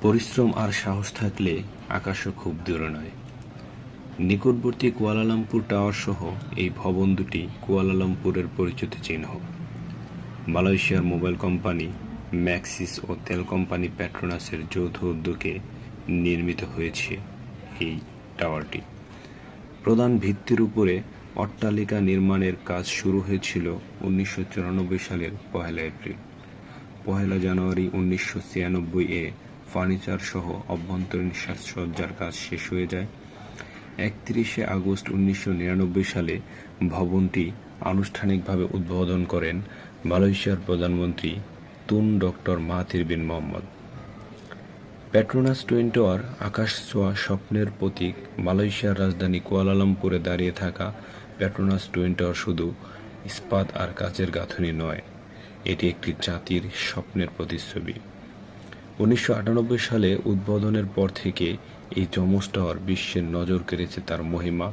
পরিশ্রম আর সাহস থাকলে আকাশও খুব দূরে নয়। নিকটবর্তী কুয়ালালামপুর টাওয়ার সহ এই ভবন দুটি কুয়ালালামপুরের পরিচিত চিহ্ন। মালয়েশিয়ার মোবাইল কোম্পানি ম্যাক্সিস ও তেল কোম্পানি পেট্রোনাসের যৌথ উদ্যোগে নির্মিত হয়েছে এই টাওয়ারটি। প্রধান ভিত্তির উপরে অট্টালিকা নির্মাণের কাজ শুরু হয়েছিল 1994 সালের 1 এপ্রিল। 1 জানুয়ারি 1996 ফার্নিচার সহ অভ্যন্তরীণ সাজসজ্জার কাজ শেষ হয়ে যায়। 31 আগস্ট 1999 সালে ভবনটি আনুষ্ঠানিকভাবে উদ্বোধন করেন মালয়েশিয়ার প্রধানমন্ত্রী তুন ডক্টর মাহাথির বিন মোহাম্মদ। পেট্রোনাস টুইন টাওয়ার আকাশ ছোঁয়া স্বপ্নের প্রতীক। মালয়েশিয়ার রাজধানী কুয়ালালামপুরে দাঁড়িয়ে থাকা পেট্রোনাস টুইন টাওয়ার শুধু ইস্পাত আর কাচের গাঁথুনি নয়, এটি একটি জাতির স্বপ্নের প্রতিচ্ছবি। 1998 সালে উদ্বোধনের পর থেকে এই যমজ টাওয়ার বিশ্বের নজর কেড়েছে তার মহিমা,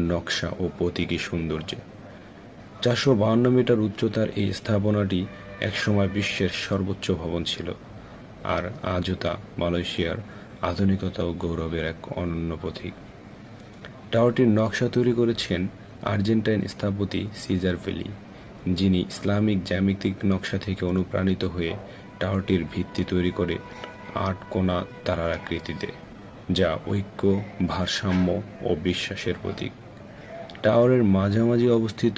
নকশা ও প্রতীকী সৌন্দর্যে। 452 মিটার উচ্চতার এই স্থাপনাটি একসময় বিশ্বের সর্বোচ্চ ভবন ছিল, আর আজও তা মালয়েশিয়ার আধুনিকতা ও গৌরবের এক অনন্য প্রতীক। টাওয়ারটির নকশা তৈরি করেছেন আর্জেন্টাইন স্থপতি সিজার ফেলি, যিনি ইসলামিক জ্যামিতিক নকশা থেকে অনুপ্রাণিত হয়ে টাওয়ারটির ভিত্তি তৈরি করে 8 কোণা তারার আকৃতিতে, যা ঐক্য, ভারসাম্য ও বিশ্বাসের প্রতীক। টাওয়ারের মাঝামাঝি অবস্থিত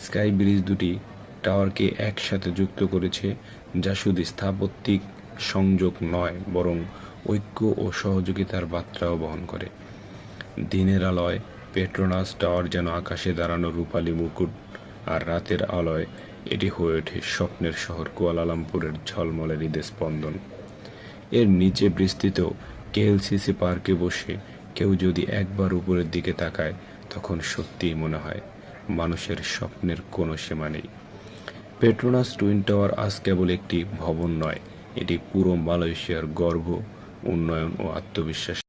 স্কাই ব্রিজ দুটি টাওয়ারকে একসাথে যুক্ত করেছে, যা শুধু স্থাপত্যিক সংযোগ নয়, বরং ঐক্য ও সহযোগিতার বার্তাও বহন করে। দিনের আলোয় পেট্রোনাস টাওয়ার যেন আকাশে দাঁড়ানো রূপালী মুকুট, আর রাতের আলোয় এটি হয়ে ওঠে স্বপ্নের শহর কুয়ালালামপুরের ঝলমলে হৃদয় স্পন্দন। এর নিচে বিস্তৃত কেএলসিসি পার্কে বসে কেউ যদি একবার উপরের দিকে তাকায়, তখন সত্যিই মনে হয় মানুষের স্বপ্নের কোনো সীমা নেই। পেট্রোনাস টুইন টাওয়ার আজ কেবল একটি ভবন নয়, এটি পুরো মালয়েশিয়ার গর্ব, উন্নয়ন ও আত্মবিশ্বাস।